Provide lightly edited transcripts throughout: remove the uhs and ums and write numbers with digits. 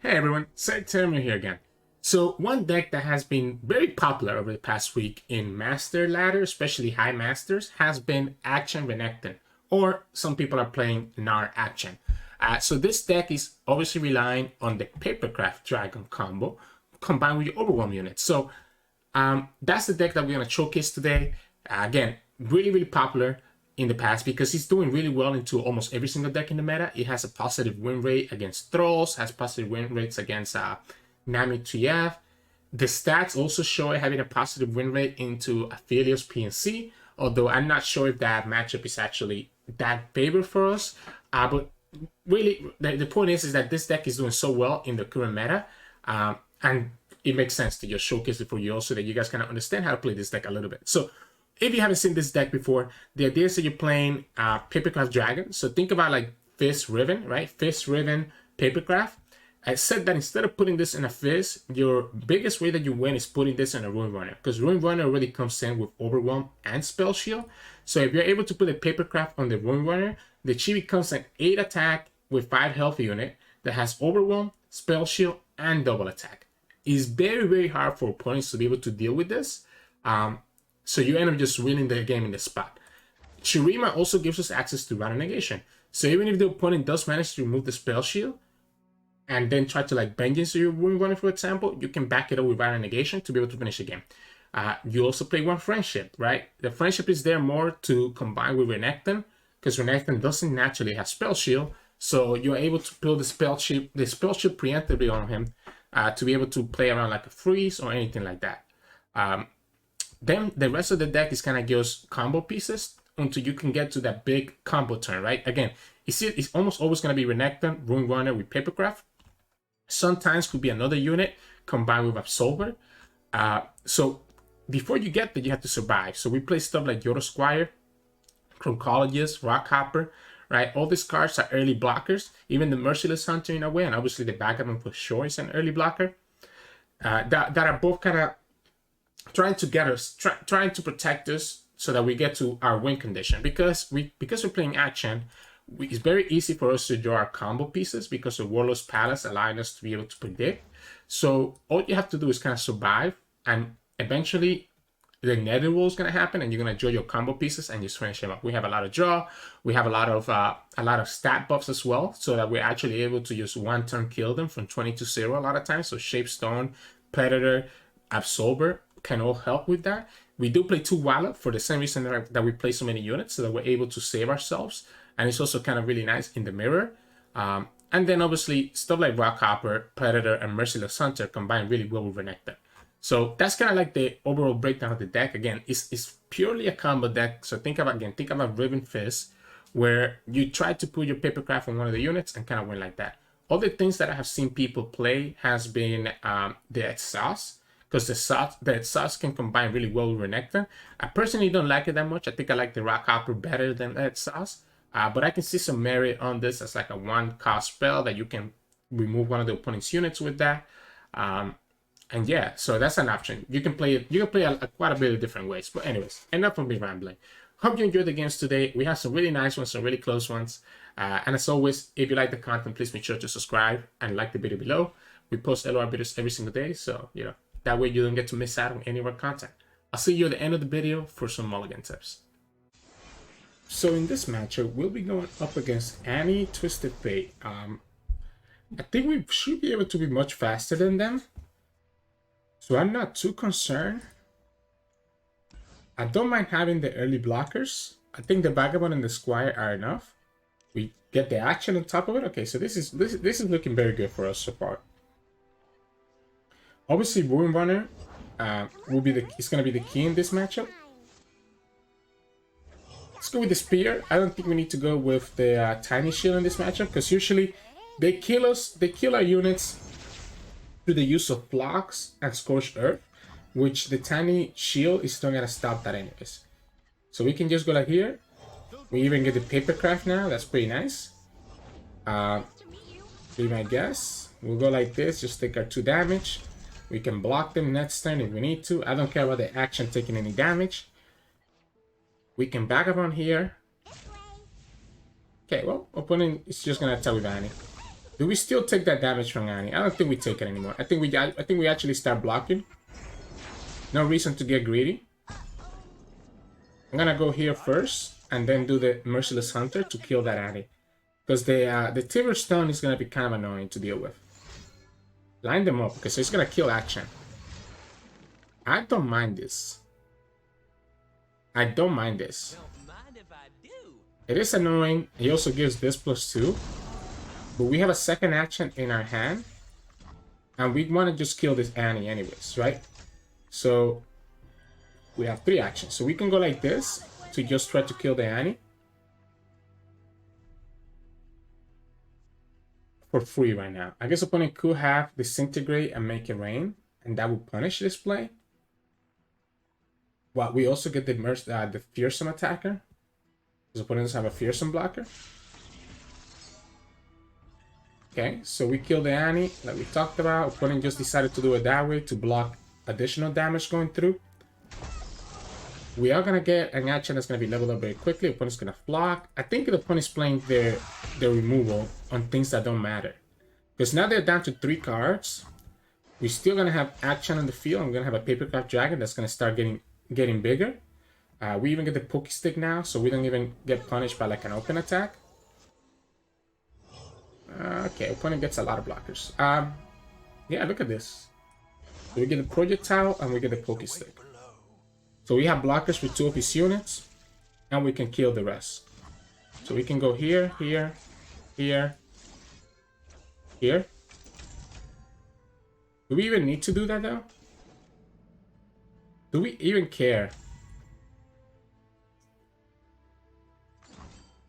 Hey everyone, Sirturmund here again. So one deck that has been very popular over the past week in Master Ladder, especially High Masters, has been Akshan Renekton, or some people are playing Nar Akshan. So this deck is obviously relying on the Papercraft Dragon combo combined with your Overwhelm units. So that's the deck that we're going to showcase today. Again, really popular in the past because he's doing really well into almost every single deck in the meta. It has a positive win rate against Thralls, has positive win rates against Nami TF. The stats also show it having a positive win rate into Aphelios PNC, although I'm not sure if that matchup is actually that favored for us. But really, the point is that this deck is doing so well in the current meta, and it makes sense to just showcase it for you so that you guys can understand how to play this deck a little bit. So if you haven't seen this deck before, the idea is that you're playing Papercraft Dragon. So think about like Fist Riven, right? Fist Riven Papercraft. I said that instead of putting this in a Fist, your biggest way that you win is putting this in a Rune Runner, because Rune Runner already comes in with Overwhelm and Spell Shield. So if you're able to put a Papercraft on the Rune Runner, the Chibi comes an 8 attack with 5 health unit that has Overwhelm, Spell Shield, and double attack. It's very hard for opponents to be able to deal with this. So you end up just winning the game in the spot. Shurima also gives us access to Random Negation. So even if the opponent does manage to remove the Spell Shield and then try to like Vengeance your Rune Runner, for example, you can back it up with Random Negation to be able to finish the game. You also play one Friendship, right? The Friendship is there more to combine with Renekton, because Renekton doesn't naturally have Spell Shield. So you're able to build the Spell Shield preemptively on him to be able to play around like a Freeze or anything like that. Then the rest of the deck is kind of just combo pieces until you can get to that big combo turn, right? Again, you see it's almost always going to be Renekton, Rune Runner with Papercraft. Sometimes could be another unit combined with Absolver. So before you get there, you have to survive. So we play stuff like Yodo Squire, Chroncologist, Rockhopper, right? All these cards are early blockers. Even the Merciless Hunter in a way, and obviously the Vagabond for sure is an early blocker. That are both kind of trying to get us, trying to protect us so that we get to our win condition. Because we're playing Akshan, it's very easy for us to draw our combo pieces because of Warlord's Palace allowing us to be able to predict. So all you have to do is kind of survive, and eventually the Nether Wall is going to happen, and you're going to draw your combo pieces and just finish them up. We have a lot of draw. We have a lot of stat buffs as well, so that we're actually able to just one turn kill them from 20 to 0 a lot of times. So Shape Stone, Predator, Absolver can all help with that. We do play 2 Wallop for the same reason that we play so many units, so that we're able to save ourselves. And it's also kind of really nice in the mirror. And then obviously stuff like Rockhopper, Predator, and Merciless Hunter combine really well with Renekton. So that's kind of like the overall breakdown of the deck. Again, it's purely a combo deck. So think about Riven Fist, where you try to put your Papercraft on one of the units and kind of win like that. All the things that I have seen people play has been the Exhaust, because the Exhaust can combine really well with Renekton. I personally don't like it that much. I think I like the Rockhopper better than the Exhaust. But I can see some merit on this as like a 1-cost spell that you can remove one of the opponent's units with that. And yeah, so that's an option. You can play it. You can play quite a bit of different ways. But anyways, enough of me rambling. Hope you enjoyed the games today. We have some really nice ones, some really close ones. And as always, if you like the content, please make sure to subscribe and like the video below. We post LOR videos every single day, so that way you don't get to miss out on any of our content. I'll see you at the end of the video for some mulligan tips. So in this matchup, we'll be going up against Annie Twisted Fate. I think we should be able to be much faster than them, so I'm not too concerned. I don't mind having the early blockers. I think the Vagabond and the Squire are enough. We get the action on top of it. Okay, so this is looking very good for us so far. Obviously, Rune Runner is going to be the key in this matchup. Let's go with the Spear. I don't think we need to go with the Tiny Shield in this matchup, because usually they kill our units through the use of Flocks and Scorched Earth, which the Tiny Shield is still going to stop that anyways. So we can just go like here. We even get the Papercraft now. That's pretty nice. Be my guess. We'll go like this. Just take our 2 damage. We can block them next turn if we need to. I don't care about the action taking any damage. We can back up on here. Okay, well, opponent is just gonna attack with Annie. Do we still take that damage from Annie? I don't think we take it anymore. I think we actually start blocking. No reason to get greedy. I'm gonna go here first and then do the Merciless Hunter to kill that Annie. Because the Timber Stone is gonna be kind of annoying to deal with. Line them up, because it's gonna kill Action. I don't mind this. I don't mind this. It is annoying. He also gives this +2. But we have a second action in our hand. And we want to just kill this Annie anyways, right? So we have 3 actions. So we can go like this to just try to kill the Annie. For free right now. I guess opponent could have Disintegrate and Make It Rain. And that would punish this play. Well, we also get the Fearsome Attacker. Because opponents have a Fearsome blocker. Okay, so we kill the Annie, like we talked about. Opponent just decided to do it that way to block additional damage going through. We are gonna get an action that's gonna be leveled up very quickly. Opponent's gonna block. I think the opponent's playing their removal on things that don't matter. Because now they're down to 3 cards. We're still gonna have action on the field. I'm gonna have a Papercraft Dragon that's gonna start getting bigger. We even get the Poke Stick now, so we don't even get punished by like an open attack. Okay, opponent gets a lot of blockers. Yeah, look at this. So we get the Projectile and we get the Poke Stick. So we have blockers for 2 of his units, and we can kill the rest. So we can go here, here, here, here. Do we even need to do that though? Do we even care?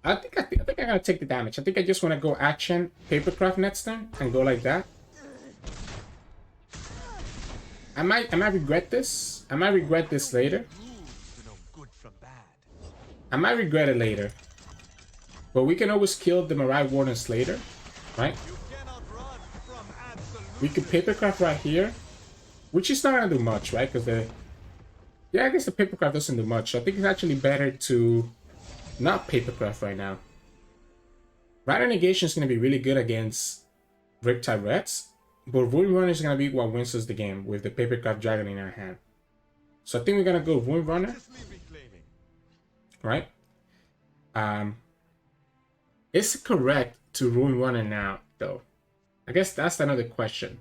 I think I'm gonna take the damage. I think I just want to go action Papercraft next turn and go like that. I might regret this. I might regret this later. I might regret it later. But we can always kill the Mirai Wardens later, right? We could Papercraft right here, which is not gonna do much, right? Because yeah, I guess the Papercraft doesn't do much. So I think it's actually better to not Papercraft right now. Rider Negation is going to be really good against Riptide Reds, but Ruin Runner is going to be what wins us the game with the Papercraft Dragon in our hand. So I think we're going to go Ruin Runner. Right? Is it correct to Ruin Runner now, though? I guess that's another question.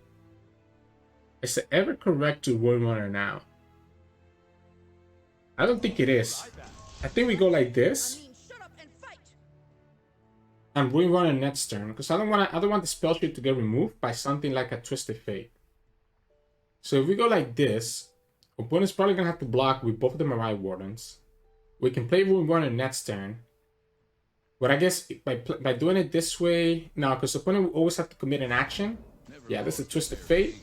Is it ever correct to Ruin Runner now? I don't think it is. I think we go like this. And Ruin Runner next turn, because I don't want the spell sheet to get removed by something like a Twisted Fate. So if we go like this, opponent's probably gonna have to block with both of the Mirai Wardens. We can play Ruin Runner next turn. But I guess by doing it this way, no, because opponent will always have to commit an action. Yeah, this is Twisted Fate,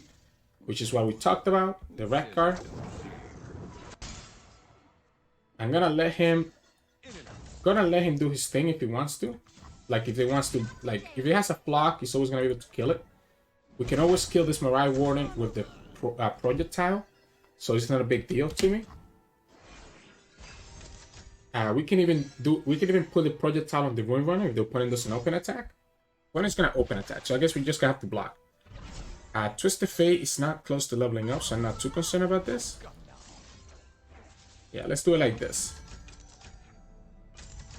which is what we talked about, the red card. I'm gonna let him do his thing if he wants to. Like if he wants to, like if he has a block, he's always gonna be able to kill it. We can always kill this Mirai Warden with the Projectile, so it's not a big deal to me. We can even put the Projectile on the Ruin Runner if the opponent doesn't open attack. Opponent's gonna open attack, so I guess we just gonna have to block. Twisted Fate is not close to leveling up, so I'm not too concerned about this. Yeah, let's do it like this.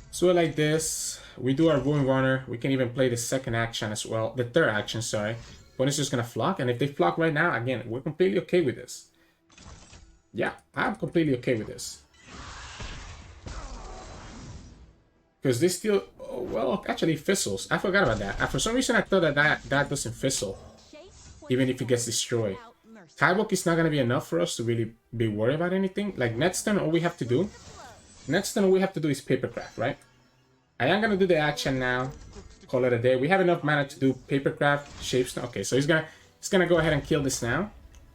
Let's do it like this. We do our Ruin Runner. We can even play the second action as well. The third action, sorry. Opponent's just gonna flock, and if they flock right now, again, we're completely okay with this. Yeah, I'm completely okay with this. Because this still, oh, well, actually fizzles. I forgot about that. For some reason, I thought that doesn't fizzle, even if it gets destroyed. Tybok is not going to be enough for us to really be worried about anything. Like next turn, all we have to do is Papercraft, right? I am going to do the action now. Call it a day. We have enough mana to do Papercraft, Shapestone. Okay, so he's gonna go ahead and kill this now,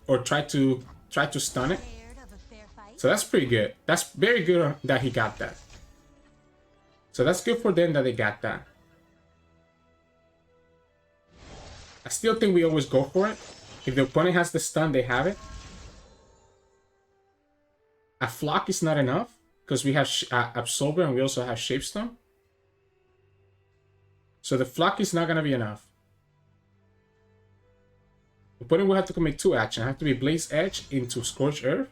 or try to stun it. So that's pretty good. That's very good that he got that. So that's good for them that they got that. I still think we always go for it. If the opponent has the stun, they have it. A flock is not enough because we have Absorber and we also have Shapestone. So the flock is not going to be enough. Opponent will have to commit 2 action. Have to be Blaze Edge into Scorch Earth.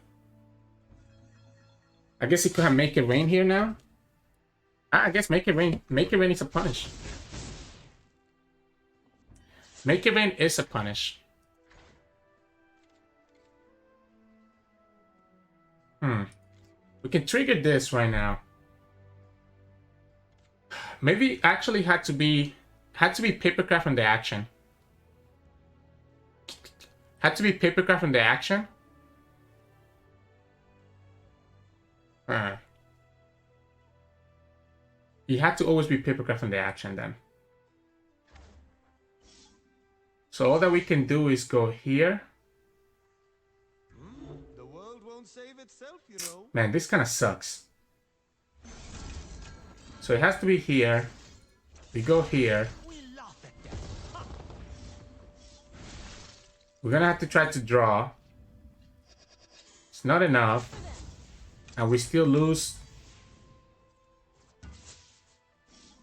I guess he could have Make It Rain here now. I guess Make It Rain. Make It Rain is a punish. Make It Rain is a punish. We can trigger this right now. Maybe actually had to be Papercraft from the action. Had to be Papercraft from the action. You had to always be Papercraft from the action then. So all that we can do is go here. The world won't save itself, you know. Man, this kind of sucks. So it has to be here. We go here. We're gonna have to try to draw. It's not enough. And we still lose.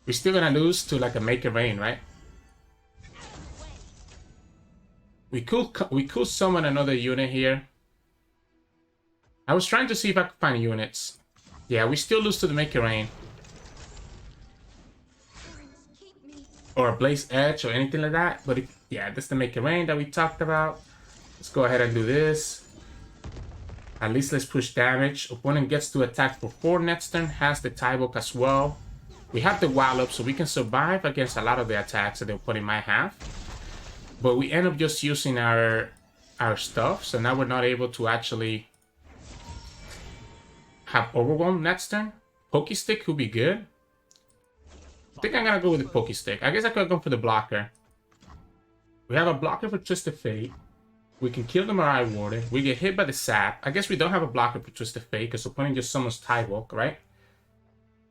We're still gonna lose to like a Make It Rain, right? We could summon another unit here. I was trying to see if I could find units. Yeah, we still lose to the Make It Rain. Or a Blaze Edge or anything like that. But yeah, that's the Make It Rain that we talked about. Let's go ahead and do this. At least let's push damage. Opponent gets to attack for 4 next turn. Has the Tybook as well. We have the Wild Up, so we can survive against a lot of the attacks that the opponent might have. But we end up just using our stuff. So now we're not able to actually have Overwhelm next turn. Pokestick could be good. I think I'm gonna go with the Pokestick. I guess I could go for the blocker. We have a blocker for Twisted Fate. We can kill the Mirai Warden. We get hit by the Sap. I guess we don't have a blocker for Twisted Fate because opponent just summons Tybook, right?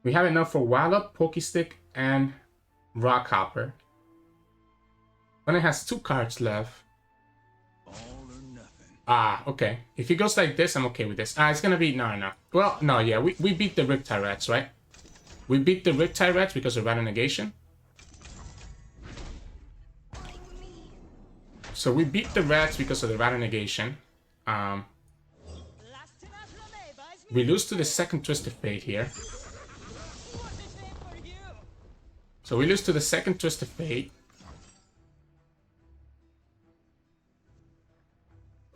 We have enough for Wild Up, Pokestick, and Rock Hopper. Opponent has 2 cards left. All or nothing. Ah, okay. If it goes like this, I'm okay with this. It's gonna be no. Well, no, yeah, we beat the Riptide Rats, right? We beat the Riptide Rats because of Rattle Negation. So we beat the Rats because of the Rattle Negation. We lose to the second Twisted Fate here. So we lose to the second Twisted Fate.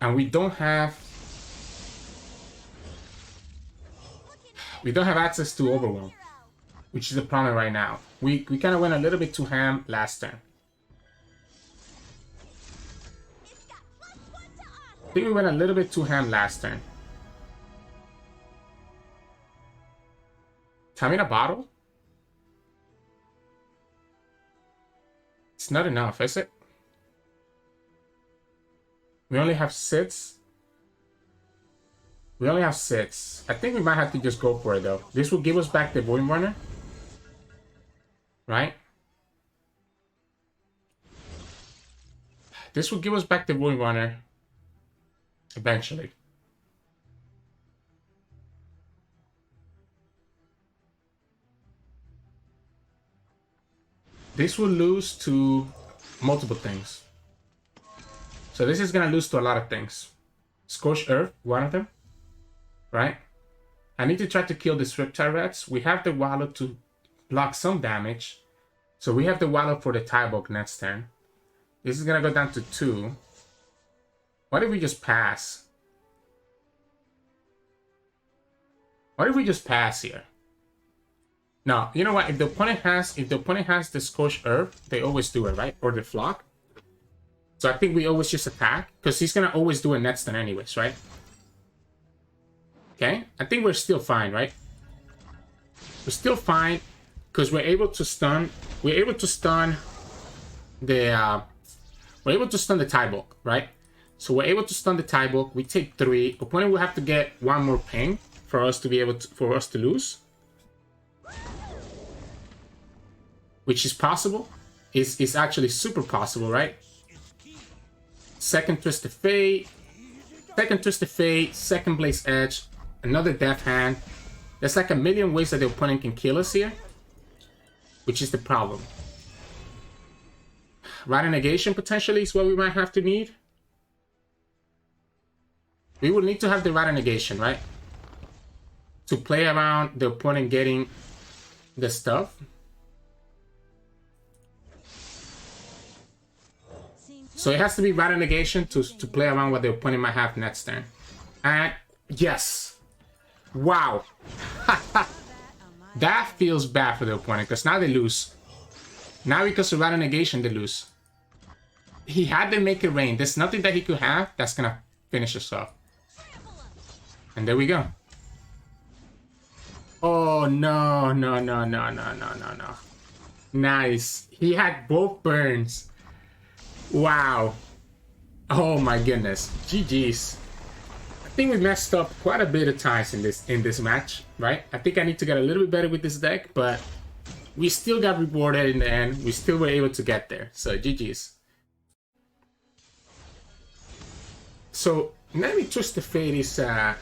And we don't have access to Overwhelm, which is the problem right now. We kind of went a little bit too ham last turn. I think we went a little bit too ham last turn. Time in a bottle? It's not enough, is it? We only have 6. We only have 6. I think we might have to just go for it though. This will give us back the Void Runner. Right? This will give us back the Void Runner. Eventually. This will lose to multiple things. So this is gonna lose to a lot of things. Scorched Earth, one of them. Right? I need to try to kill the Riptide Rats. We have the Wallow to block some damage. So we have the Wallow for the Tybook next turn. This is gonna go down to 2. What if we just pass? What if we just pass here? No, you know what? If the opponent has the Scorched Earth, they always do it, right? Or the Flock. So I think we always just attack, because he's gonna always do it next turn anyways, right? Okay, I think we're still fine, right? We're still fine, because we're able to stun. We're able to stun the. We're able to stun the Tybook, right? So we're able to stun the Tybook. We take 3. Opponent will have to get 1 more ping for us to be able to lose, which is possible. Is actually super possible, right? Second Twisted Fate, second Blaze Edge, another Death Hand. There's like a million ways that the opponent can kill us here, which is the problem. Rattle Negation potentially is what we might have to need. we will need to have the right negation, right? To play around the opponent getting the stuff. So it has to be right negation to play around what the opponent might have next turn. And yes. Wow. That feels bad for the opponent because now they lose. Now because of right negation, they lose. He had to make it rain. There's nothing that he could have that's going to finish us off. And there we go. Oh, no, no, no, no, no, no, no, no. Nice. He had both burns. Wow. Oh my goodness. GG's. I think we messed up quite a bit of times in this match, right? I think I need to get a little bit better with this deck, but we still got rewarded in the end. We still were able to get there. So GG's. So Nami Twisted Fate is a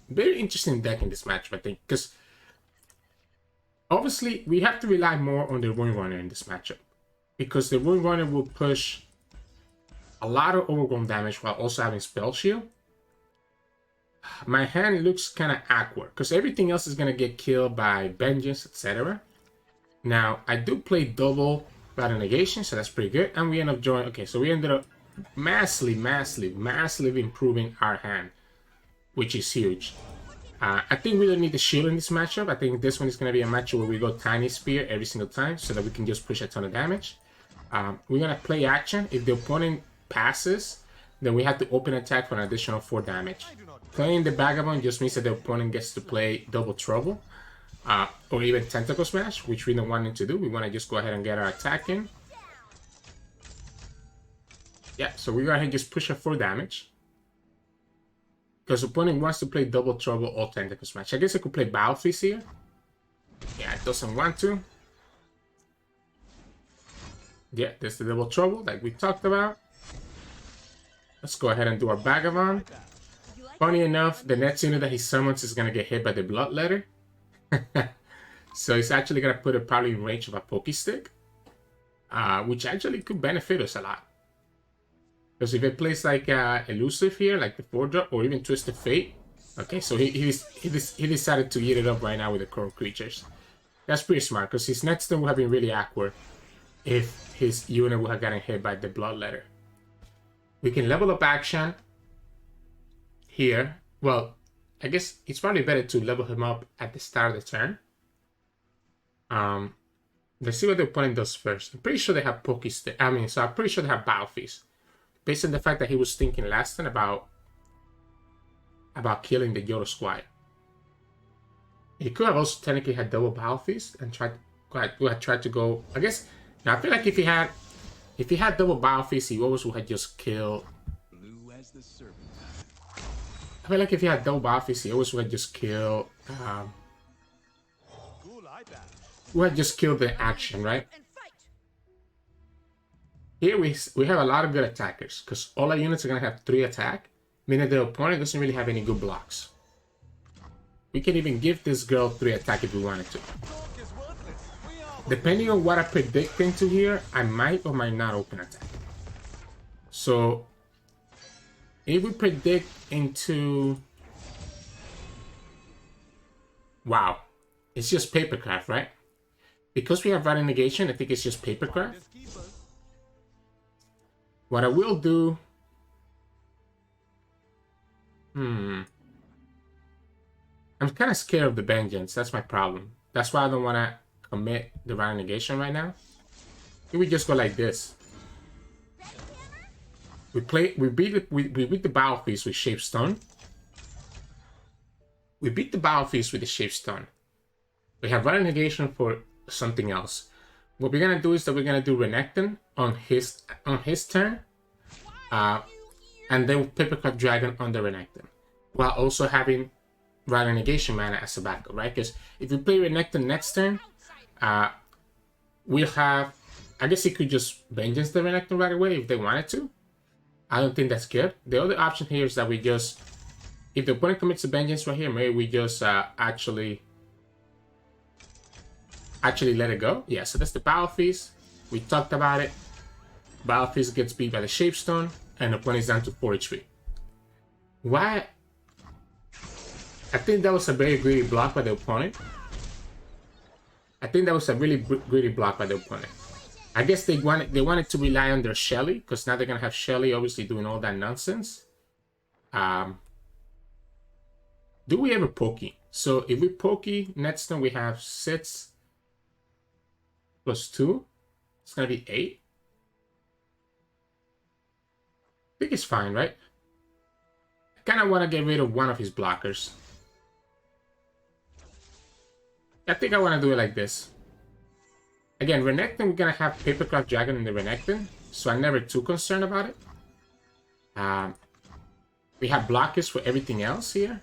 very interesting deck in this match, I think, because obviously we have to rely more on the Rune Runner in this matchup, because the Rune Runner will push a lot of overgrown damage while also having Spell Shield. My hand looks kind of awkward because everything else is going to get killed by Vengeance, etc. Now, I do play double Battle Negation, so that's pretty good. And we end up drawing... Okay, so we ended up massively improving our hand, which is huge. I think we don't need the shield in this matchup. I think this one is going to be a matchup where we go Tiny Spear every single time so that we can just push a ton of damage. We're going to play action. If the opponent passes, then we have to open attack for an additional 4 damage. Playing the Vagabond just means that the opponent gets to play Double Trouble, or even Tentacle Smash, which we don't want him to do. We want to just go ahead and get our attack in. Yeah, so we go ahead and just push a 4 damage. Because the opponent wants to play Double Trouble or Tentacle Smash. I guess I could play Battle Fist here. Yeah, it doesn't want to. Yeah, there's the Double Trouble like we talked about. Let's go ahead and do our Vagabond. Funny enough, the next unit that he summons is going to get hit by the Bloodletter. So he's actually going to put it probably in range of a Pokestick. Which actually could benefit us a lot. Because if it plays like Elusive here, like the 4-drop, or even Twisted Fate. Okay, so he decided to eat it up right now with the current creatures. That's pretty smart, because his next turn would have been really awkward if his unit would have gotten hit by the Bloodletter. We can level up action here. Well, I guess it's probably better to level him up at the start of the turn. Let's see what the opponent does first. I'm pretty sure they have Pokestick. I'm pretty sure they have Battle Fist. Based on the fact that he was thinking last turn about killing the Yodo Squire. He could have also technically had double Battle Fist and tried to go. I guess now I feel like if he had double Battle Fist, he always would have just killed. I feel like if he had double Battle Fist, he always would have just killed. Would have just killed the action, right? Here we have a lot of good attackers because all our units are gonna have 3 attack, meaning the opponent doesn't really have any good blocks. We can even give this girl 3 attack if we wanted to. Depending on what I predict into here, I might or might not open attack. So if we predict into... Wow. It's just Papercraft, right? Because we have Radiant Negation, I think it's just Papercraft. What I will do... I'm kind of scared of the Vengeance. That's my problem. That's why I don't want to commit the Radiant Negation right now. If we just go like this. We beat the Battle Fist with Shape Stone. We beat the Battle Fist with the Shape Stone. We have Radiant Negation for something else. What we're gonna do is that we're gonna do Renekton on his turn, and then Papercraft Dragon on the Renekton, while also having Radiant Negation mana as a backup, right? Because if we play Renekton next turn, we'll have. I guess he could just Vengeance the Renekton right away if they wanted to. I don't think that's good. The other option here is that we just, if the opponent commits a Vengeance right here, maybe we just actually let it go. Yeah, so that's the Battle Fist. We talked about it. Battle Fist gets beat by the Shapestone, and the opponent is down to 4 HP. Why I think that was a very greedy block by the opponent. I think that was a really greedy block by the opponent. I guess they wanted to rely on their Shelly, because now they're gonna have Shelly obviously doing all that nonsense. Do we ever pokey? So if we pokey next turn, we have 6 plus 2. It's gonna be 8. I think it's fine, right? I kind of want to get rid of one of his blockers. I think I want to do it like this. Again, Renekton, we're gonna have Papercraft Dragon in the Renekton, so I'm never too concerned about it. We have blockers for everything else here.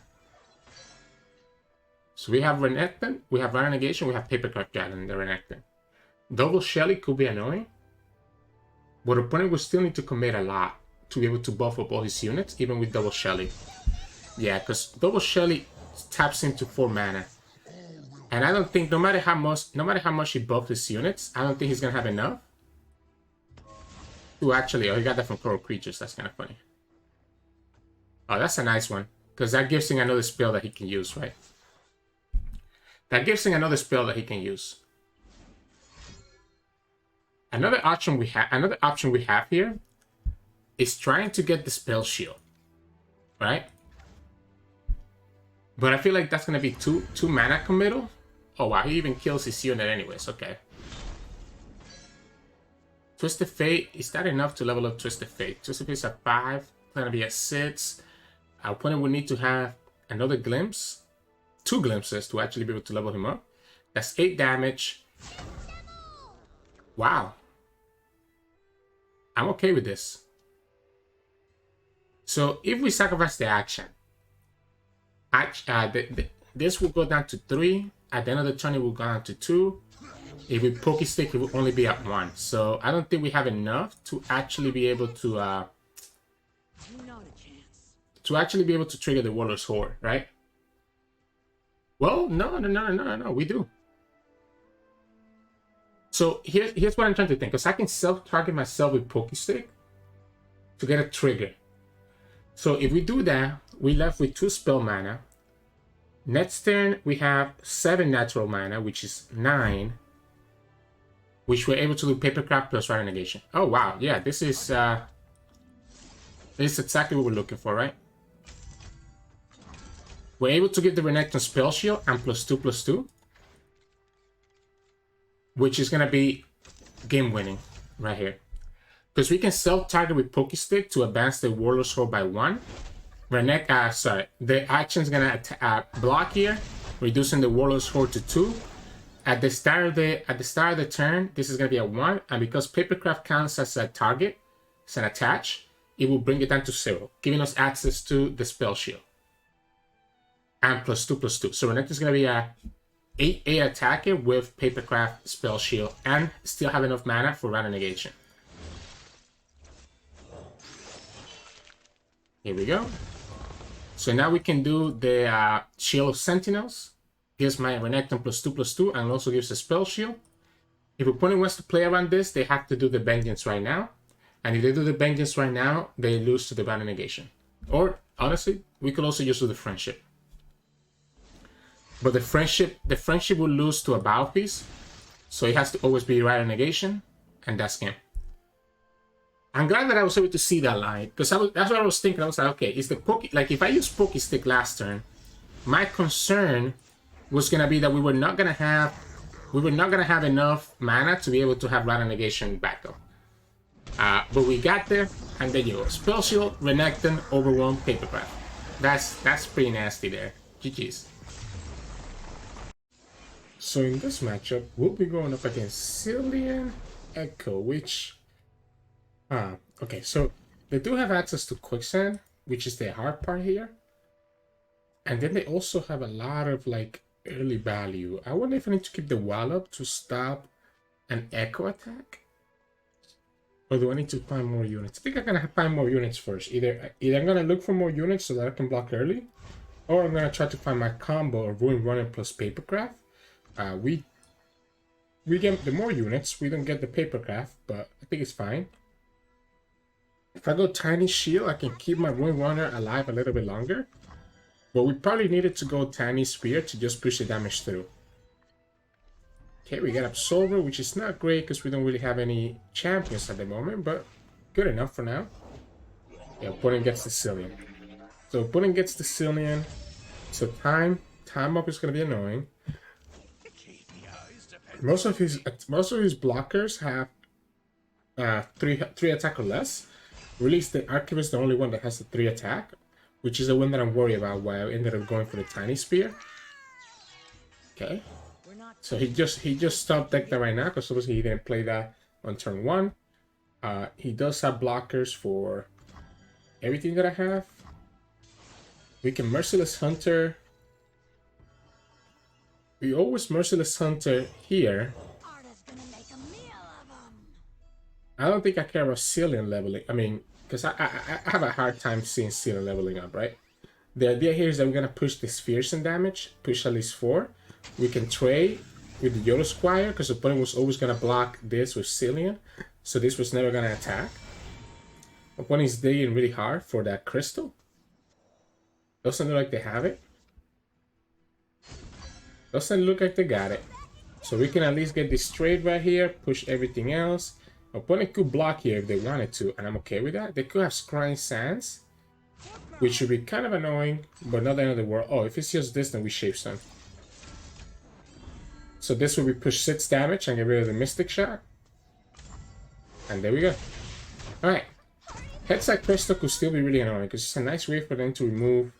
So we have Renekton, we have Rana Negation, we have Papercraft Dragon in the Renekton. Double Shelly could be annoying, but opponent will still need to commit a lot to be able to buff up all his units, even with Double Shelly. Yeah, because Double Shelly taps into 4 mana. And I don't think, no matter how much he buffs his units, I don't think he's gonna have enough to actually. Oh, he got that from Coral Creatures. That's kind of funny. Oh, that's a nice one, because that gives him another spell that he can use, right? That gives him another spell that he can use. Another option we have here is trying to get the spell shield, right? But I feel like that's gonna be too mana committal. Oh wow, he even kills his unit anyways. Okay. Twisted Fate, is that enough to level up Twisted Fate? Twisted Fate's at 5, gonna be at 6. Our opponent will need to have another glimpse, 2 glimpses to actually be able to level him up. That's 8 damage. Wow. I'm okay with this. So if we sacrifice the action, this will go down to 3. At the end of the turn, it will go down to 2. If we Poke Stick, it will only be at 1. So I don't think we have enough to actually be able to trigger the Warlord's Horde, right? Well, no, we do. So here's what I'm trying to think, because I can self-target myself with Poke Stick to get a trigger. So if we do that, we left with 2 spell mana. Next turn, we have 7 natural mana, which is 9, which we're able to do Papercraft plus Rana Negation. Oh wow, yeah, this is exactly what we're looking for, right? We're able to give the Renekton Spell Shield and +2/+2, which is gonna be game winning right here, because we can self-target with Poke Stick to advance the Warlord's Horde by 1. The action's gonna block here, reducing the Warlord's Horde to 2. At the start of the turn, this is gonna be a 1, and because Papercraft counts as a target, it's an attach, it will bring it down to 0, giving us access to the spell shield. And +2/+2. So Renekton's gonna be a 8/8 attacker with Papercraft spell shield and still have enough mana for Rana Negation. Here we go. So now we can do the Shield of Sentinels. Gives my Renekton +2/+2 and also gives a spell shield. If opponent wants to play around this, they have to do the Vengeance right now. And if they do the Vengeance right now, they lose to the Rana Negation. Or, honestly, we could also use the Friendship. But the friendship will lose to a Bow Piece. So it has to always be Rana Negation. And that's game. I'm glad that I was able to see that line, because that's what I was thinking. I was like, okay, is the Poke, like if I used Poke Stick last turn, my concern was gonna be that we were not gonna have enough mana to be able to have Rana Negation backup. But we got there, and there you go. Spell Shield, Renekton, Overwhelm, Papercraft. That's pretty nasty there. GG's. So in this matchup, we'll be going up against Zilean Ekko, which okay, so they do have access to Quicksand, which is the hard part here. And then they also have a lot of like early value. I wonder if I need to keep the wall up to stop an Ekko attack. Or do I need to find more units? I think I'm gonna find more units first. Either I'm gonna look for more units so that I can block early, or I'm gonna try to find my combo of Ruin Runner plus Papercraft. We get the more units, we don't get the Papercraft, but I think it's fine. If I go Tiny Shield, I can keep my Ruin Runner alive a little bit longer. But we probably needed to go Tiny Spear to just push the damage through. Okay, we got Absolver, which is not great because we don't really have any champions at the moment, but good enough for now. Yeah, opponent gets the Zilean. So opponent gets the Zilean. So time up is going to be annoying. Most of his blockers have three attack or less. Release the Archivist, the only one that has the 3 attack, which is the one that I'm worried about. Why I ended up going for the Tiny Spear. Okay, so he just stopped deck that right now because obviously he didn't play that on turn 1. He does have blockers for everything that I have. We can Merciless Hunter. We always Merciless Hunter here. I don't think I care about Zilean leveling. I mean, because I have a hard time seeing Zilean leveling up, right? The idea here is that we're going to push this Fearsome damage, push at least 4. We can trade with the Yodo Squire, because the opponent was always going to block this with Zilean. So this was never going to attack. Opponent is digging really hard for that crystal. Doesn't look like they have it. Doesn't look like they got it. So we can at least get this trade right here, push everything else. Opponent could block here if they wanted to, and I'm okay with that. They could have Scrying Sands, which would be kind of annoying, but not the end of the world. Oh, if it's just this, then we Shape Stone. So this will be push 6 damage and get rid of the Mystic Shot. And there we go. Alright. Headside Crystal could still be really annoying, because it's a nice way for them to remove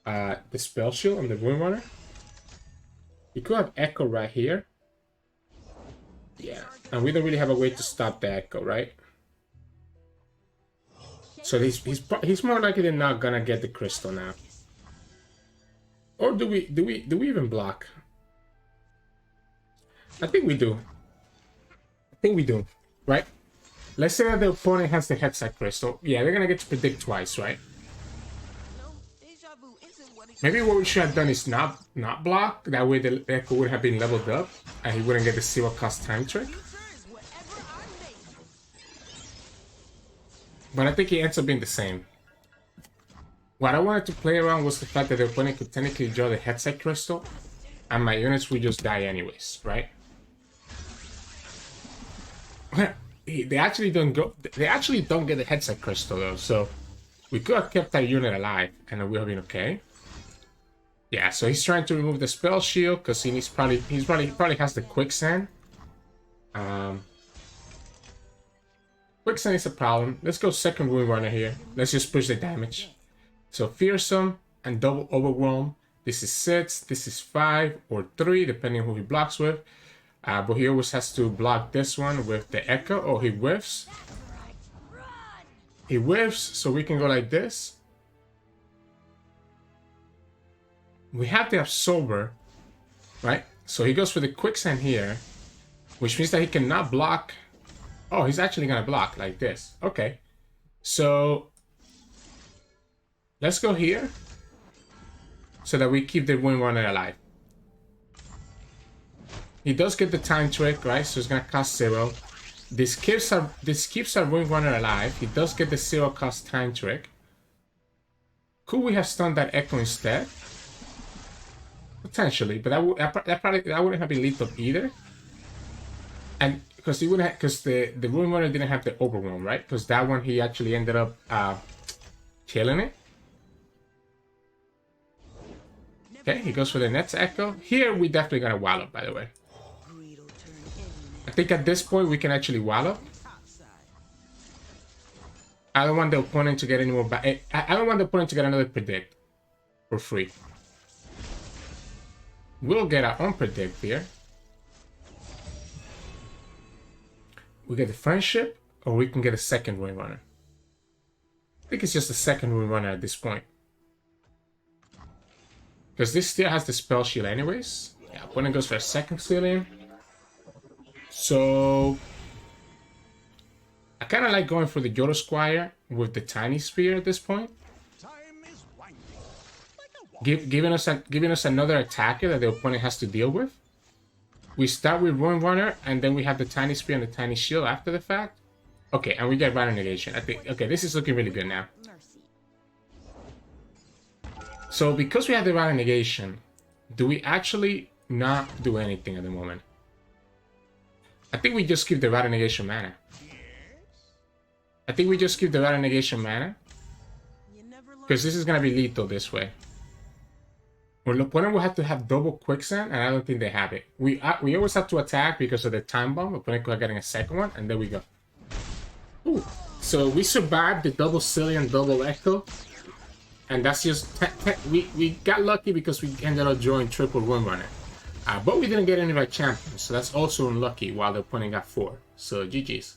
the Spell Shield on the Rune Runner. You could have Echo right here. Yeah, and we don't really have a way to stop the Echo, right? So he's more likely than not gonna get the crystal now. Or do we even block? I think we do. Right? Let's say that the opponent has the Headside Crystal. Yeah, they're gonna get to predict twice, right? Maybe what we should have done is not block. That way the Echo would have been leveled up and he wouldn't get the 0 cost time trick. But I think he ends up being the same. What I wanted to play around was the fact that the opponent could technically draw the Headside Crystal and my units would just die anyways, right? They actually don't get the Headside Crystal though, so we could have kept that unit alive and it would have been okay. Yeah, so he's trying to remove the Spell Shield because he probably has the Quicksand. Quicksand is a problem. Let's go second Rune Runner here. Let's just push the damage. So Fearsome and double Overwhelm. This is 6, this is 5 or 3, depending on who he blocks with. But he always has to block this one with the Echo. Oh, he whiffs. He whiffs, so we can go like this. We have the Absolver, right? So he goes for the Quicksand here, which means that he cannot block. Oh, he's actually gonna block like this. Okay, so let's go here so that we keep the Rune Runner alive. He does get the time trick, right? So it's gonna cost 0. This keeps our Rune Runner alive. He does get the 0 cost time trick. Could we have stunned that Echo instead? Potentially, but that wouldn't have been lethal either. And because he wouldn't, because the Rune Runner didn't have the Overwhelm, right? Because that one he actually ended up killing it. Okay, he goes for the next Echo. Here we definitely gonna wallop, by the way. I think at this point we can actually wallop. I don't want the opponent to get any more I don't want the opponent to get another predict for free. We'll get our own predict here. We get the Friendship, or we can get a second Rune Runner. I think it's just a second Rune Runner at this point. Because this still has the Spell Shield anyways. Yeah, opponent goes for a second Zilean. So I kind of like going for the Yodo Squire with the Tiny Spear at this point. Giving us another attacker that the opponent has to deal with. We start with Rune Runner, and then we have the Tiny Spear and the Tiny Shield after the fact. Okay, and we get Rhino Negation. I think, okay, this is looking really good now. So because we have the Rally Negation, do we actually not do anything at the moment? I think we just keep the Rally Negation mana. I think we just keep the Rally Negation mana. Because this is going to be lethal this way. Our opponent will have to have double quicksand, and I don't think they have it. We always have to attack because of the time bomb. Opponent could have getting a second one, and there we go. Ooh. So we survived the double Zilean, double Ekko. And that's just... we got lucky because we ended up drawing triple Runrunner. But we didn't get any right champions, so that's also unlucky while the opponent got 4. So GG's.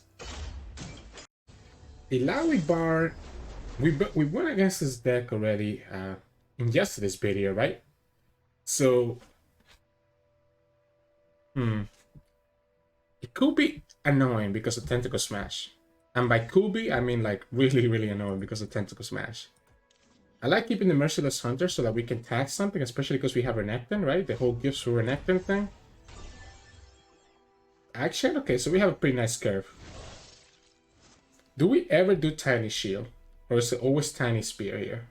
Illaoi Bard... We went against this deck already in yesterday's video, right? So... It could be annoying because of Tentacle Smash. And by could be, I mean like really, really annoying because of Tentacle Smash. I like keeping the Merciless Hunter so that we can tag something, especially because we have Renekton, right? The whole gifts for Renekton thing. Action? Okay, so we have a pretty nice curve. Do we ever do Tiny Shield? Or is it always Tiny Spear here?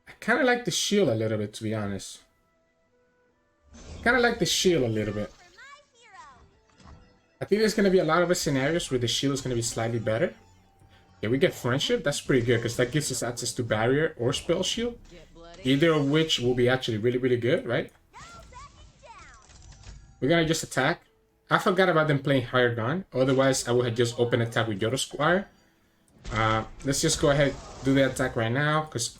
I kind of like the shield a little bit, to be honest. Kind of like the shield a little bit. I think there's going to be a lot of scenarios where the shield is going to be slightly better. Yeah, we get Friendship. That's pretty good because that gives us access to Barrier or Spell Shield. Either of which will be actually really, really good, right? We're going to just attack. I forgot about them playing Higher Gun. Otherwise, I would have just open attack with Yodo Squire. Let's just go ahead and do the attack right now because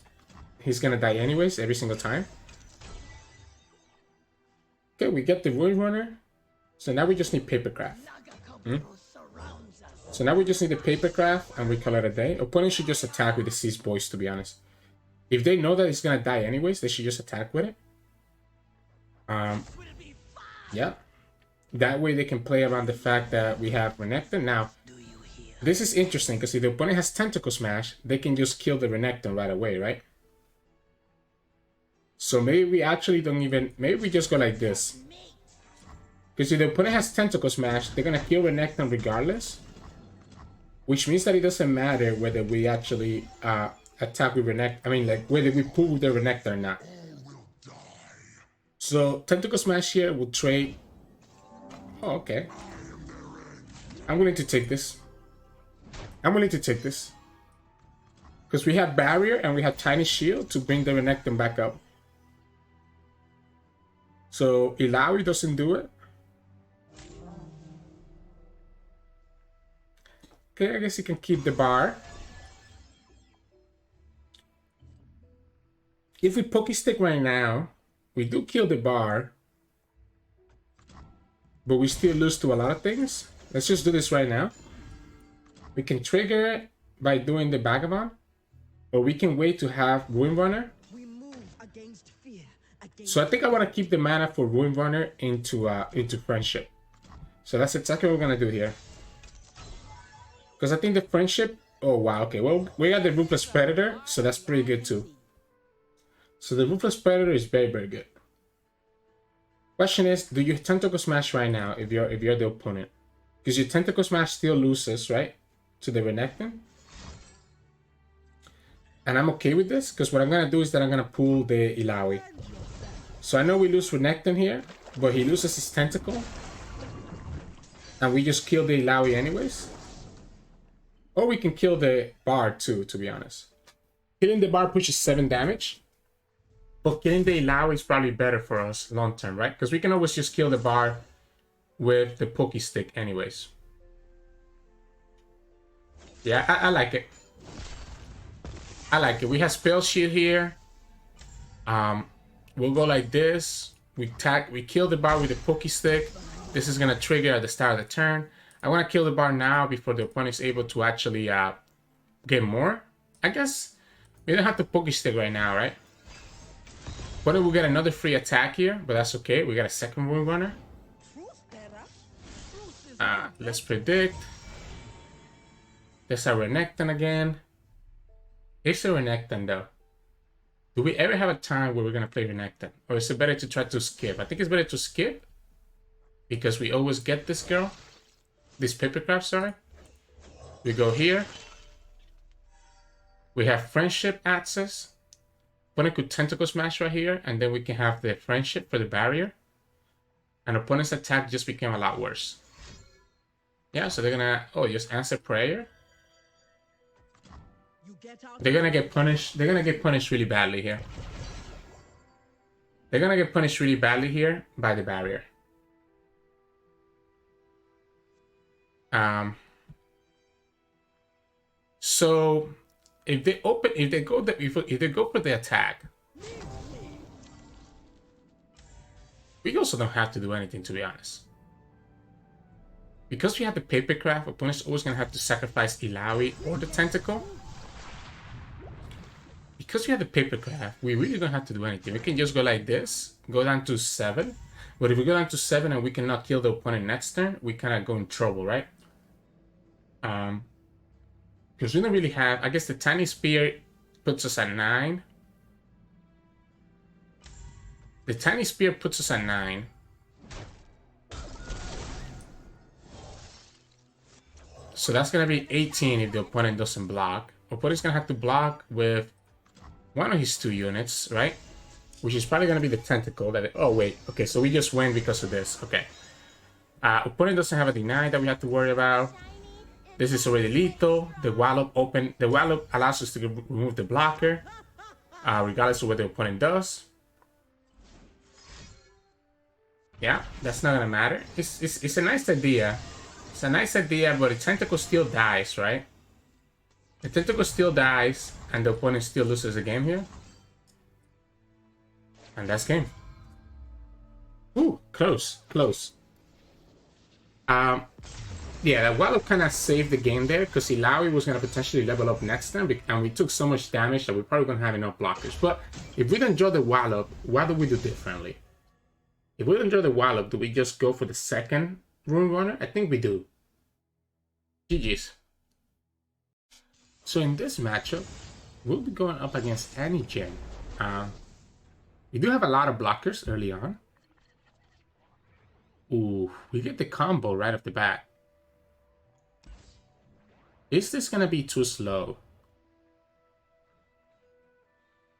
he's going to die anyways every single time. Okay, we get the Ruin Runner. So now we just need Papercraft. So now we just need the Papercraft and we call it a day. Opponent should just attack with the Seas Boys, to be honest. If they know that it's going to die anyways, they should just attack with it. Yeah. That way they can play around the fact that we have Renekton. Now, this is interesting because if the opponent has Tentacle Smash, they can just kill the Renekton right away, right? So maybe we actually don't even... Maybe we just go like this. Because if the opponent has Tentacle Smash, they're going to kill Renekton regardless. Which means that it doesn't matter whether we actually attack with Renekton. I mean, like, whether we pull with the Renekton or not. So, Tentacle Smash here will trade... Oh, okay. I'm willing to take this. I'm willing to take this. Because we have Barrier and we have Tiny Shield to bring the Renekton back up. So, Illaoi doesn't do it. Okay, I guess you can keep the bar. If we Pokestick right now, we do kill the bar. But we still lose to a lot of things. Let's just do this right now. We can trigger it by doing the Vagabond. Or we can wait to have Ruin Runner. So I think I want to keep the mana for Ruin Runner into Friendship. So that's exactly what we're going to do here. Because I think the Friendship... Oh, wow. Okay, well, we got the Ruthless Predator. So that's pretty good too. So the Ruthless Predator is very, very good. Question is, do you Tentacle Smash right now if you're the opponent? Because your Tentacle Smash still loses, right? To the Renekton. And I'm okay with this, because what I'm going to do is that I'm going to pull the Illaoi. So I know we lose Renekton here, but he loses his Tentacle. And we just kill the Illaoi anyways. Or we can kill the Bard too, to be honest. Killing the Bard pushes 7 damage. But killing the Illaoi is probably better for us long term, right? Because we can always just kill the Bard with the Pokestick anyways. Yeah, I like it. I like it. We have Spell Shield here. We'll go like this. We kill the Bard with the Pokestick. This is gonna trigger at the start of the turn. I want to kill the Bard now before the opponent is able to actually get more. I guess we don't have to Pokestick right now, right? But we'll get another free attack here, but that's okay. We got a second Ruin Runner. Let's predict. There's a Renekton again. It's a Renekton though. Do we ever have a time where we're gonna play Renekton? Or is it better to try to skip? I think it's better to skip. Because we always get this girl. This Papercraft, sorry. We go here. We have friendship access. Opponent could tentacle smash right here, and then we can have the friendship for the barrier. And opponent's attack just became a lot worse. Yeah, so they're gonna just answer prayer. They're gonna get punished. They're gonna get punished really badly here. They're gonna get punished really badly here by the barrier. So if they go for the attack, we also don't have to do anything, to be honest. Because we have the Papercraft, opponent's always gonna have to sacrifice Illaoi or the Tentacle. Because we have the Papercraft, we really don't have to do anything. We can just go like this, go down to 7. But if we go down to 7 and we cannot kill the opponent next turn, we kind of go in trouble, right? Because we don't really have... I guess the Tiny Spear puts us at 9. The Tiny Spear puts us at 9. So that's going to be 18 if the opponent doesn't block. Opponent's going to have to block with one of his 2 units, right? Which is probably going to be the Tentacle. Oh, wait. Okay, so we just win because of this. Okay. Opponent doesn't have a deny that we have to worry about. This is already lethal. The Wallop allows us to remove the blocker, regardless of what the opponent does. Yeah, that's not gonna matter. It's a nice idea. It's a nice idea, but the Tentacle still dies, right? The Tentacle still dies, and the opponent still loses the game here. And that's game. Ooh, close. Yeah, that Wallop kind of saved the game there, because Illaoi was going to potentially level up next turn, and we took so much damage that we're probably going to have enough blockers. But if we don't draw the Wallop, what do we do differently? If we don't draw the Wallop, do we just go for the second Rune Runner? I think we do. GG's. So in this matchup, we'll be going up against Annie Jhin. We do have a lot of blockers early on. Ooh, we get the combo right off the bat. Is this going to be too slow?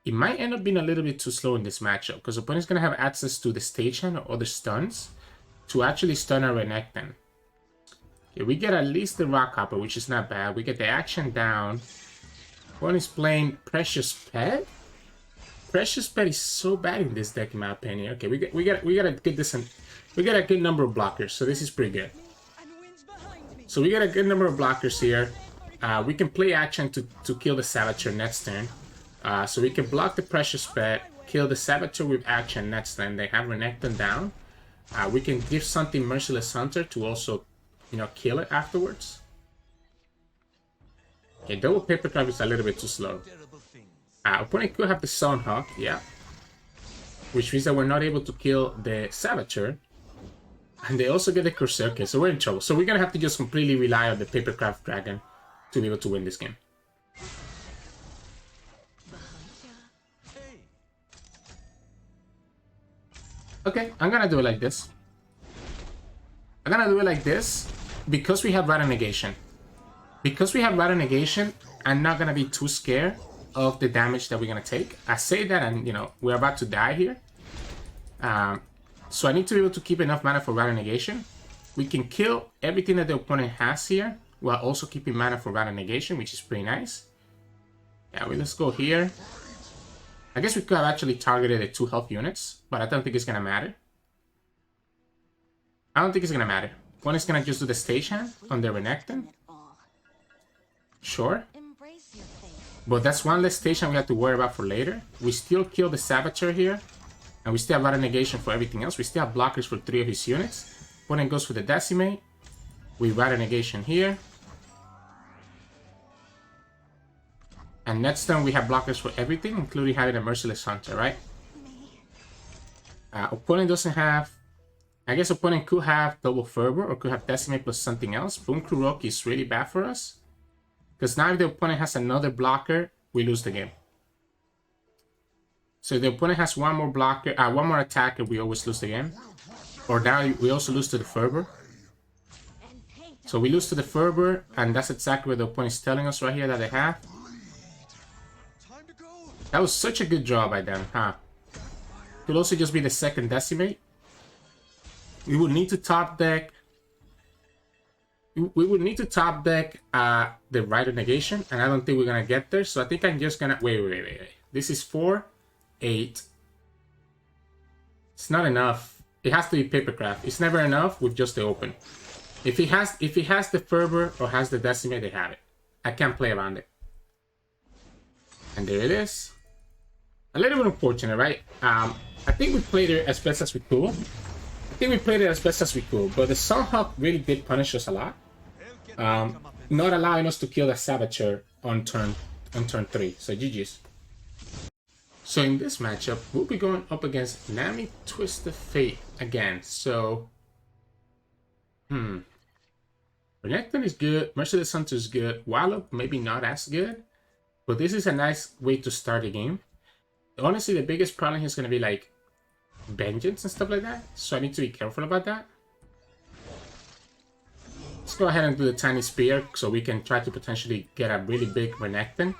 It might end up being a little bit too slow in this matchup, because opponent's going to have access to the stagehand or other stuns to actually stun our Renekton. Okay, we get at least the Rock Hopper, which is not bad. We get the action down. Opponent's playing Precious Pet. Precious Pet is so bad in this deck, in my opinion. Okay, we gotta get this. We got a good number of blockers, so this is pretty good. So we got a good number of blockers here. We can play action to kill the Saboteur next turn. So we can block the Precious Pet, kill the Saboteur with action next turn. They have Renekton down. We can give something Merciless Hunter to also, kill it afterwards. Okay, double Papercraft is a little bit too slow. Opponent could have the Sun Hawk, yeah. Which means that we're not able to kill the Saboteur. And they also get the Crusader, okay, so we're in trouble. So we're gonna have to just completely rely on the Papercraft Dragon to be able to win this game. Okay, I'm gonna do it like this. I'm gonna do it like this because we have Rattle Negation. Because we have Rattle Negation, I'm not gonna be too scared of the damage that we're gonna take. I say that and, we're about to die here. So I need to be able to keep enough mana for Rattle Negation. We can kill everything that the opponent has here, while also keeping mana for Rattle Negation, which is pretty nice. Yeah, let's go here. I guess we could have actually targeted the 2 health units, but I don't think it's gonna matter. I don't think it's gonna matter. One is gonna just do the stagehand on the Renekton. Sure. But that's one less stagehand we have to worry about for later. We still kill the Saboteur here. And we still have Rattle Negation for everything else. We still have blockers for 3 of his units. Opponent goes for the Decimate. We Rattle Negation here. And next turn we have blockers for everything, including having a Merciless Hunter, right? Opponent doesn't have... I guess opponent could have Double Fervor or could have Decimate plus something else. Boom Kuroki is really bad for us. Because now if the opponent has another blocker, we lose the game. So if the opponent has one more blocker, one more attacker, we always lose the game. Or now we also lose to the Fervor. So we lose to the Fervor, and that's exactly what the opponent is telling us right here that they have. That was such a good draw by them, huh? Could also just be the second Decimate. We would need to top deck. We would need to top deck the Rider Negation, and I don't think we're gonna get there. So I think I'm just gonna wait. This is 4, 8. It's not enough. It has to be Papercraft. It's never enough with just the open. If he has the Fervor or has the Decimate, they have it. I can't play around it. And there it is. A little bit unfortunate, right? I think we played it as best as we could. But the Sunhawk really did punish us a lot. Not allowing us to kill the Saboteur on turn 3. So GG's. So in this matchup, we'll be going up against Nami Twist of Fate again. So, Renekton is good. Merciless Hunter is good. Wallop maybe not as good, but this is a nice way to start the game. Honestly, the biggest problem here is going to be like Vengeance and stuff like that. So I need to be careful about that. Let's go ahead and do the Tiny Spear so we can try to potentially get a really big Renekton.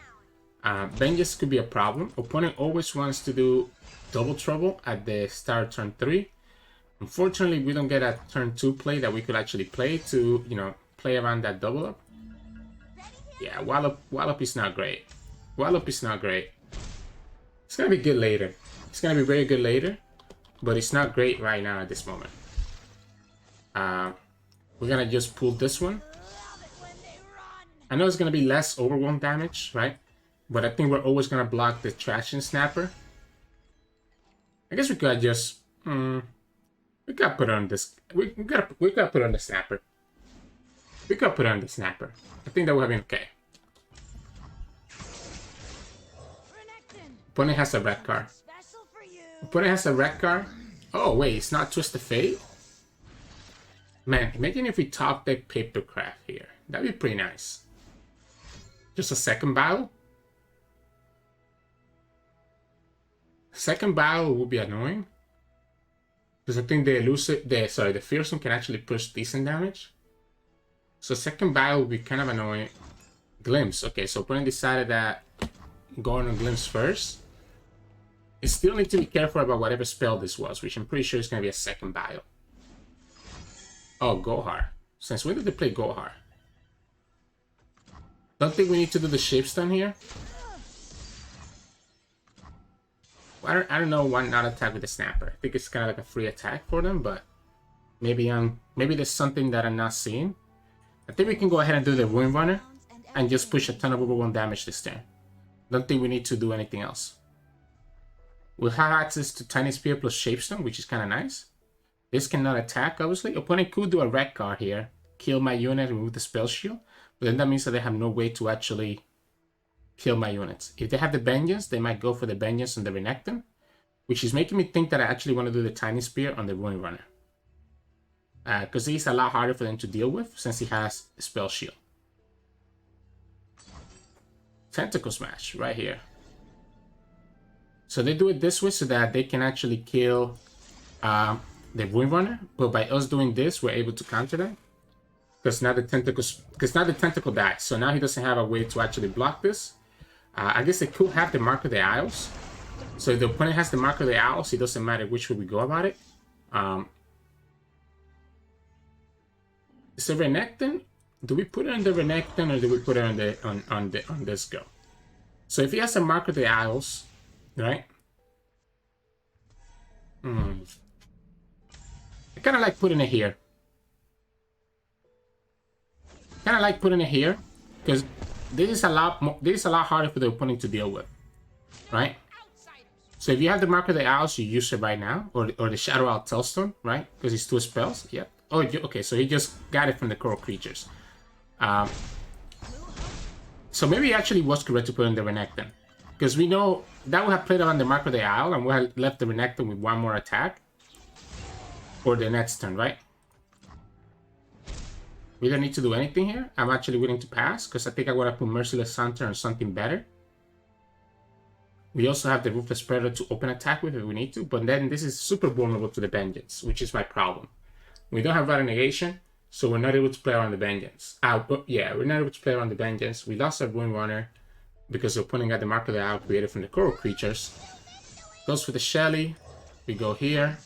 Vengeance could be a problem. Opponent always wants to do Double Trouble at the start of turn 3. Unfortunately, we don't get a turn 2 play that we could actually play to, you know, play around that double up. Yeah, Wallop is not great. It's gonna be good later. It's gonna be very good later, but it's not great right now at this moment. We're gonna just pull this one. I know it's gonna be less overwhelm damage, right? But I think we're always gonna block the Traction Snapper. I guess we could just we gotta put on this. We gotta put on the Snapper. We gotta put on the Snapper. I think that would have been okay. Opponent has a red card. Oh wait, it's not Twist of Fate? Man, imagine if we top deck Papercraft here. That'd be pretty nice. Just a second battle? Second battle would be annoying. Because I think the Fearsome can actually push decent damage. So second battle would be kind of annoying. Glimpse. Okay, so opponent decided that going on Glimpse first. You still need to be careful about whatever spell this was, which I'm pretty sure is going to be a second battle. Oh, Gohar. Since when did they play Gohar? Don't think we need to do the Shapestone here. Well, I don't know why not attack with the Snapper. I think it's kind of like a free attack for them, but maybe there's something that I'm not seeing. I think we can go ahead and do the Ruin Runner and just push a ton of overwhelm damage this turn. Don't think we need to do anything else. We'll have access to Tiny Spear plus Shapestone, which is kind of nice. This cannot attack, obviously. Opponent could do a red card here. Kill my unit, remove the spell shield. But then that means that they have no way to actually kill my units. If they have the Vengeance, they might go for the Vengeance on the Renekton, which is making me think that I actually want to do the Tiny Spear on the Ruin Runner. Because he's a lot harder for them to deal with since he has spell shield. Tentacle Smash right here. So they do it this way so that they can actually kill the Ruin Runner, but by us doing this, we're able to counter that. Because now the tentacle dies, so now he doesn't have a way to actually block this. I guess they could have the Mark of the Isles. So if the opponent has the Mark of the Isles, it doesn't matter which way we go about it. Is the Renekton? Do we put it on the Renekton or do we put it on this go? So if he has a Mark of the Isles, right? I kind of like putting it here. Because this is a lot harder for the opponent to deal with, right? So if you have the Mark of the Owls, you use it right now, or the Shadow Owl Tailstone, right? Because it's 2 spells. Yep. Oh, okay. So he just got it from the Coral Creatures. So maybe it actually was correct to put in the Renekton, because we know that would have played around the Mark of the Owl, and we have left the Renekton with 1 more attack for the next turn, right? We don't need to do anything here. I'm actually willing to pass because I think I want to put Merciless Hunter on something better. We also have the Ruthless Predator to open attack with if we need to, but then this is super vulnerable to the Vengeance, which is my problem. We don't have Rider Negation, so we're not able to play around the Vengeance. Yeah, we're not able to play around the Vengeance. We lost our Ruin Runner. because the opponent got the Mark of the Owl created from the coral creatures. Goes for the Shelly. We go here.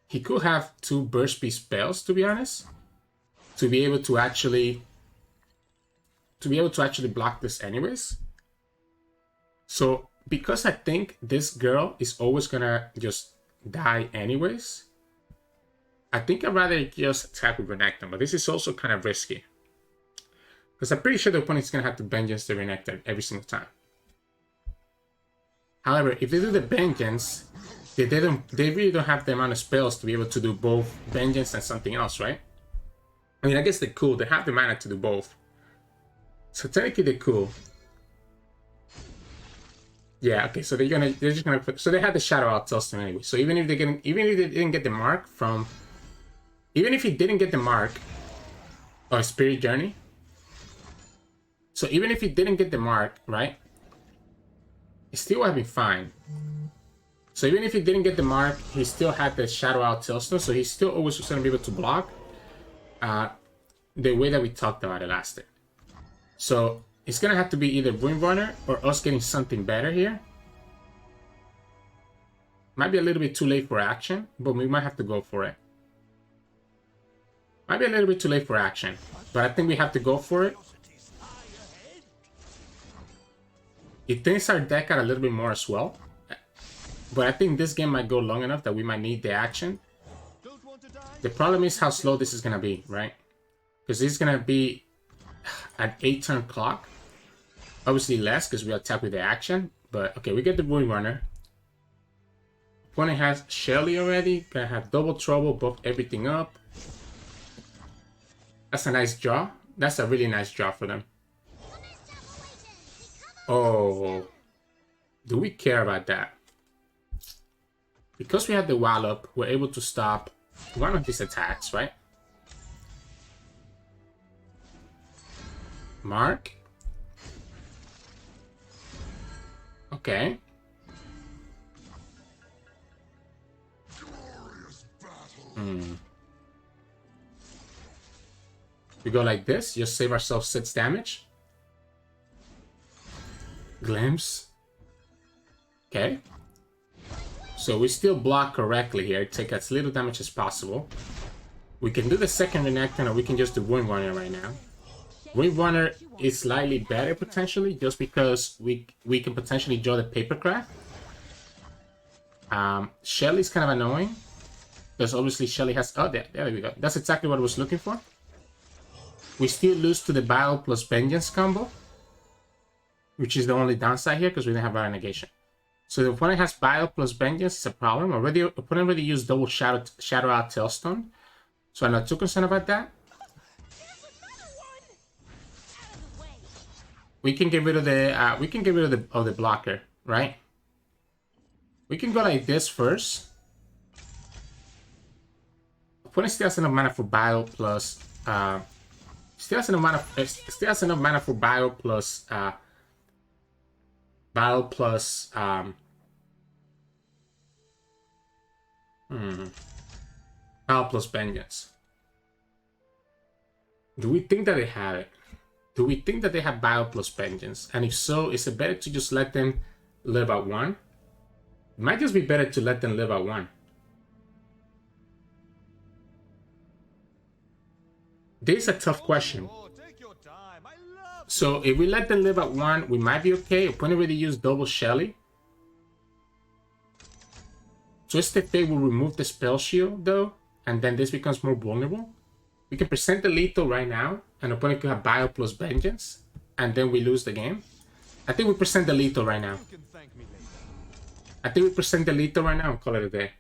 He could have 2 burst speed spells, to be honest, to be able to actually block this anyways. So because I think this girl is always gonna just die anyways, I think I'd rather just attack with Renekton, but this is also kind of risky. Because I'm pretty sure the opponent's going to have to Vengeance the Renekton every single time. However, if they do the Vengeance, they really don't have the amount of spells to be able to do both Vengeance and something else, right? I mean, I guess they're cool. They have the mana to do both. So technically they're cool. Yeah, okay, so they're just gonna put, so they had the Shadow Out Telston anyway. So even if they didn't get the mark from, even if he didn't get the mark of Spirit Journey, so even if he didn't get the mark, right, he still would have been fine. So even if he didn't get the mark, he still had the Shadow Out Telston, so he's still always going to be able to block the way that we talked about it last time. So it's going to have to be either Windrunner or us getting something better here. Might be a little bit too late for action, but we might have to go for it. Might be a little bit too late for action, but I think we have to go for it. It thinks our deck out a little bit more as well, but I think this game might go long enough that we might need the action. The problem is how slow this is going to be, right? Because this is going to be an 8-turn clock. Obviously less because we attack with the action, but okay, we get the Windrunner. Opponent has Shelly already, gonna have double trouble, buff everything up. That's a nice draw. That's a really nice draw for them. Oh, do we care about that? Because we have the Wallop, we're able to stop one of these attacks, right? Mark. Okay. We go like this, just save ourselves 6 damage. Glimpse. Okay. So we still block correctly here, take as little damage as possible. We can do the second Renekton, or we can just do Windrunner right now. Windrunner is slightly better potentially, just because we can potentially draw the Papercraft. Shelly's kind of annoying, because obviously Shelly has... Oh, there we go. That's exactly what I was looking for. We still lose to the Battle plus Vengeance combo, which is the only downside here, because we didn't have Battle Negation. So the opponent has Battle plus Vengeance, it's a problem. Opponent already used double Shadow Out Tailstone, so I'm not too concerned about that. We can get rid of the blocker, right? We can go like this first. Opponent still has enough mana for Battle plus still has enough mana for Battle plus Battle plus Vengeance. Do we think that they have it? Do we think that they have Battle plus Vengeance? And if so, is it better to just let them live at 1? It might just be better to let them live at 1. This is a tough question. So if we let them live at 1, we might be okay. Opponent already used double Shelly. Twisted Fate will remove the spell shield though, and then this becomes more vulnerable. We can present the lethal right now, and opponent could have Bio plus Vengeance, and then we lose the game. I think we present the lethal right now. And call it a day.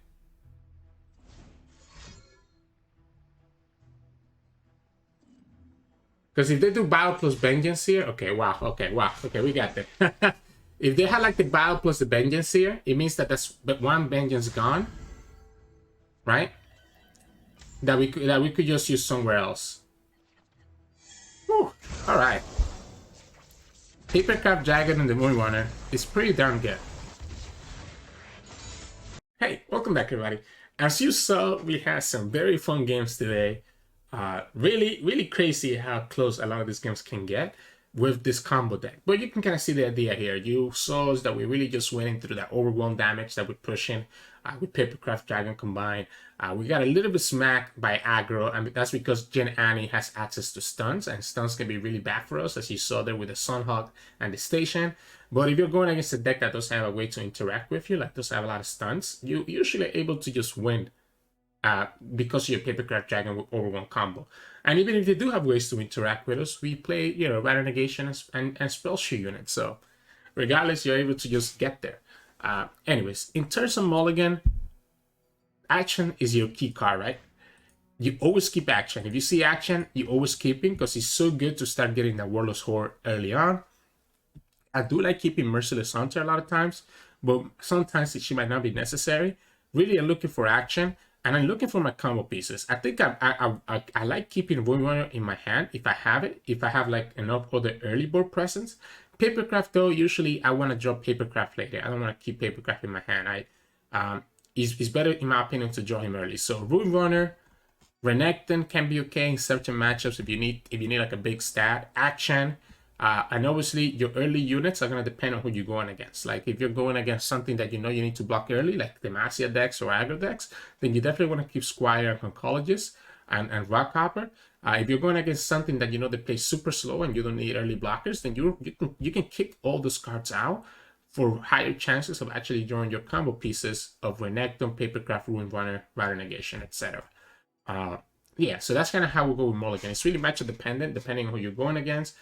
Because if they do Battle plus Vengeance here, okay, we got that. If they had like the Battle plus the Vengeance here, it means that that's one Vengeance gone, right? That we could just use somewhere else. Whew, all right. Papercraft Dragon and the Windrunner is pretty darn good. Hey, welcome back everybody. As you saw, we had some very fun games today. Really crazy how close a lot of these games can get with this combo deck. But you can kind of see the idea here. You saw us that we really just went into that overwhelm damage that we're pushing with Papercraft Dragon combined. We got a little bit smacked by aggro, and that's because Jhin Annie has access to stuns, and stuns can be really bad for us, as you saw there with the Sunhawk and the Station. But if you're going against a deck that doesn't have a way to interact with you, like doesn't have a lot of stuns, you usually are able to just win because of your Papercraft Dragon with Overwhelm combo. And even if they do have ways to interact with us, we play, Rattle Negation and Spell Shear units. So regardless, you're able to just get there. Anyways, in terms of Mulligan, action is your key card, right? You always keep action. If you see action, you always keep it because it's so good to start getting the Warlord's Horde early on. I do like keeping Merciless Hunter a lot of times, but sometimes she might not be necessary. Really, I'm looking for action, and I'm looking for my combo pieces. I think I like keeping Runeterra in my hand if I have it, if I have like enough other early board presence. Papercraft though, usually I want to drop Papercraft later. I don't want to keep Papercraft in my hand. It's better in my opinion to draw him early. So Runeterra, Renekton can be okay in certain matchups if you need like a big stat. Action. And obviously your early units are going to depend on who you're going against. Like if you're going against something that you need to block early, like Demacia decks or aggro decks, then you definitely want to keep Squire and Oncologist and Rockhopper. If you're going against something that they play super slow and you don't need early blockers, then you can kick all those cards out for higher chances of actually drawing your combo pieces of Renekton, Papercraft, Runeterra, Rattle Negation, etc. Yeah, so that's kind of how we go with Mulligan. It's really matchup dependent, depending on who you're going against.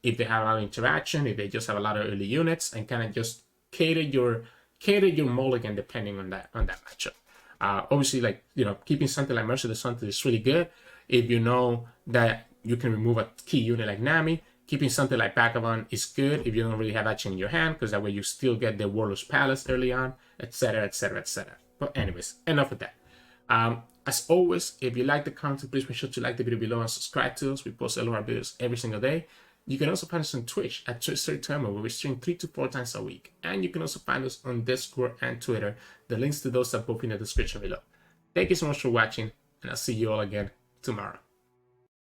If they have a lot of interaction, if they just have a lot of early units, and kind of just cater your Mulligan depending on that matchup. Obviously, like keeping something like Merciless Hunter is really good. If you know that you can remove a key unit like Nami, keeping something like Vagabond is good if you don't really have action in your hand, because that way you still get the Warlord's Palace early on, etc., etc., etc. But anyways, enough of that. As always, if you like the content, please make sure to like the video below and subscribe to us. We post a lot of videos every single day. You can also find us on Twitch at Sirturmund, where we stream 3 to 4 times a week. And you can also find us on Discord and Twitter. The links to those are both in the description below. Thank you so much for watching, and I'll see you all again tomorrow.